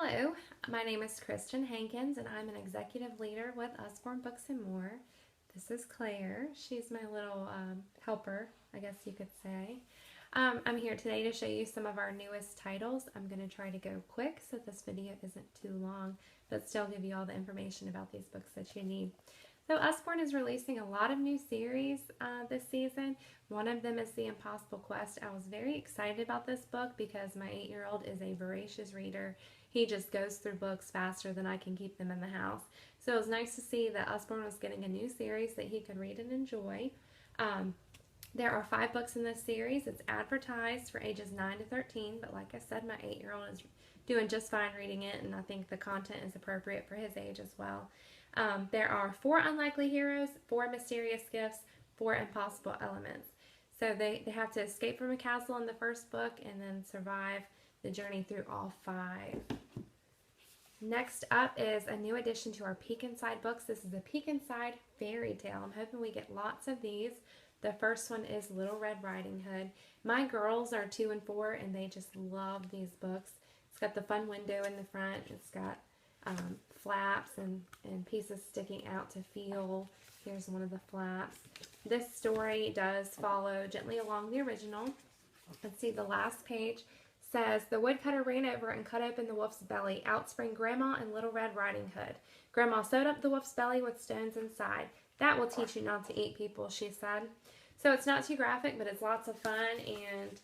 Hello, my name is Kristen Hankins and I'm an executive leader with Usborne Books and More. This is Claire. She's my little helper, I guess you could say. I'm here today to show you some of our newest titles. I'm going to try to go quick so this video isn't too long, but still give you all the information about these books that you need. So Usborne is releasing a lot of new series this season. One of them is The Impossible Quest. I was very excited about this book because my 8-year-old is a voracious reader. He just goes through books faster than I can keep them in the house. So it was nice to see that Usborne was getting a new series that he could read and enjoy. There are 5 books in this series. It's advertised for ages 9 to 13, but like I said, my 8-year-old is doing just fine reading it, and I think the content is appropriate for his age as well. There are 4 unlikely heroes, 4 mysterious gifts, 4 impossible elements. So they have to escape from a castle in the first book and then survive the journey through all 5. Next up is a new addition to our Peek Inside books. This is a Peek Inside fairy tale. I'm hoping we get lots of these. The first one is Little Red Riding Hood. My girls are 2 and 4 and they just love these books. It's got the fun window in the front. It's got flaps and pieces sticking out to feel. Here's one of the flaps. This story does follow gently along the original. Let's see, the last page says, the woodcutter ran over and cut open the wolf's belly. Out sprang Grandma and Little Red Riding Hood. Grandma sewed up the wolf's belly with stones inside. That will teach you not to eat people, she said. So it's not too graphic, but it's lots of fun and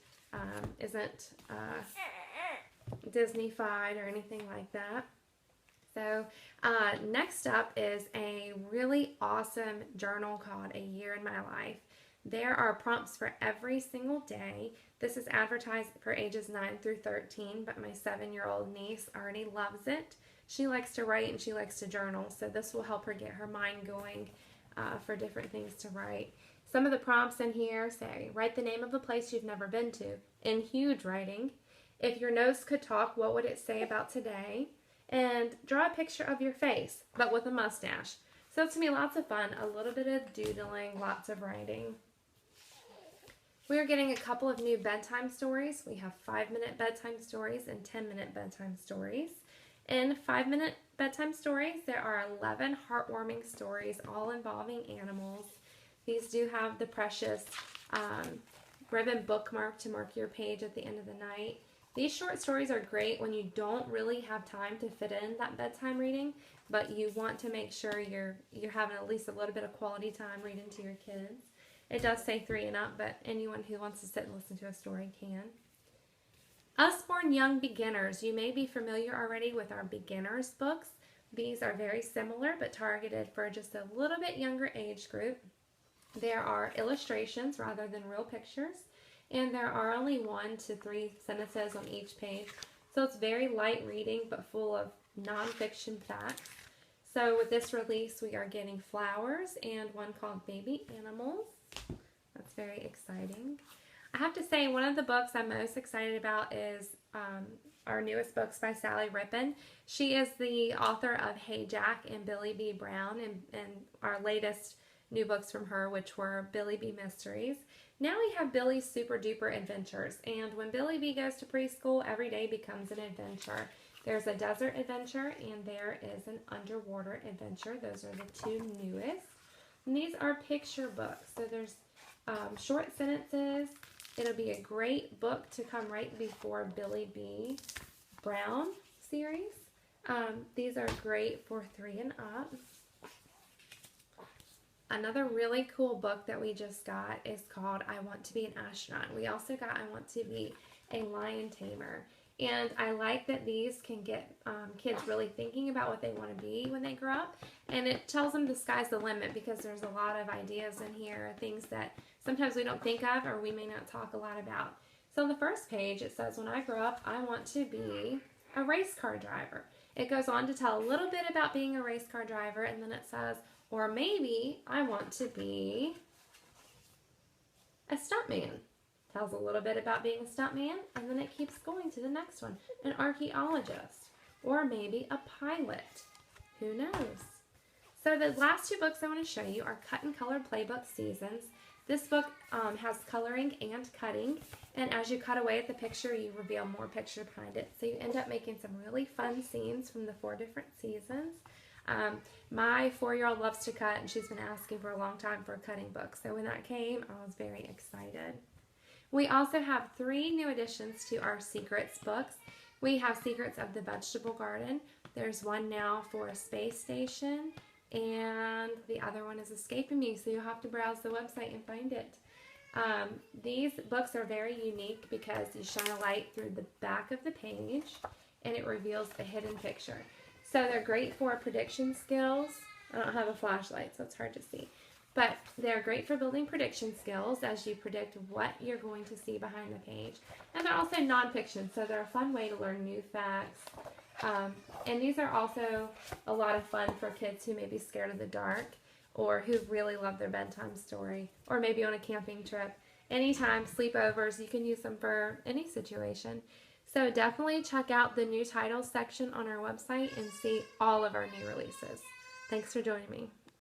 isn't Disney-fied or anything like that. So next up is a really awesome journal called A Year in My Life. There are prompts for every single day. This is advertised for ages 9 through 13, but my 7-year-old niece already loves it. She likes to write and she likes to journal, so this will help her get her mind going for different things to write. Some of the prompts in here say, write the name of a place you've never been to, in huge writing. If your nose could talk, what would it say about today? And draw a picture of your face, but with a mustache. So it's going to be lots of fun, a little bit of doodling, lots of writing. We are getting a couple of new bedtime stories. We have 5-minute bedtime stories and 10-minute bedtime stories. In 5-minute bedtime stories, there are 11 heartwarming stories, all involving animals. These do have the precious ribbon bookmark to mark your page at the end of the night. These short stories are great when you don't really have time to fit in that bedtime reading, but you want to make sure you're having at least a little bit of quality time reading to your kids. It does say 3 and up, but anyone who wants to sit and listen to a story can. Usborne Young Beginners. You may be familiar already with our beginners books. These are very similar, but targeted for just a little bit younger age group. There are illustrations rather than real pictures. And there are only 1 to 3 sentences on each page. So it's very light reading, but full of nonfiction facts. So with this release, we are getting flowers and one called Baby Animals. That's very exciting. I have to say, one of the books I'm most excited about is our newest books by Sally Rippon. She is the author of Hey Jack and Billy B. Brown, and our latest new books from her, which were Billy B. Mysteries. Now we have Billy's Super Duper Adventures, and when Billy B goes to preschool, every day becomes an adventure. There's a desert adventure, and there is an underwater adventure. Those are the 2 newest. And these are picture books, so there's short sentences. It'll be a great book to come right before Billy B. Brown series. These are great for 3 and up. Another really cool book that we just got is called I Want to Be an Astronaut. We also got I Want to Be a Lion Tamer. And I like that these can get kids really thinking about what they want to be when they grow up. And it tells them the sky's the limit because there's a lot of ideas in here, things that sometimes we don't think of or we may not talk a lot about. So on the first page it says, when I grow up, I want to be a race car driver. It goes on to tell a little bit about being a race car driver, and then it says, or maybe I want to be a stuntman. Tells a little bit about being a stuntman, and then it keeps going to the next one. An archaeologist, or maybe a pilot. Who knows? So the last 2 books I want to show you are Cut and Color Playbook Seasons. This book has coloring and cutting, and as you cut away at the picture, you reveal more picture behind it. So you end up making some really fun scenes from the 4 different seasons. My 4-year-old loves to cut, and she's been asking for a long time for a cutting book. So when that came, I was very excited. We also have 3 new additions to our Secrets books. We have Secrets of the Vegetable Garden. There's one now for a space station, and the other one is escaping me, so you'll have to browse the website and find it. These books are very unique because you shine a light through the back of the page and it reveals a hidden picture. So they're great for prediction skills. I don't have a flashlight, so it's hard to see. But they're great for building prediction skills as you predict what you're going to see behind the page. And they're also nonfiction, so they're a fun way to learn new facts. And these are also a lot of fun for kids who may be scared of the dark or who really love their bedtime story, or maybe on a camping trip. Anytime, sleepovers, you can use them for any situation. So definitely check out the new titles section on our website and see all of our new releases. Thanks for joining me.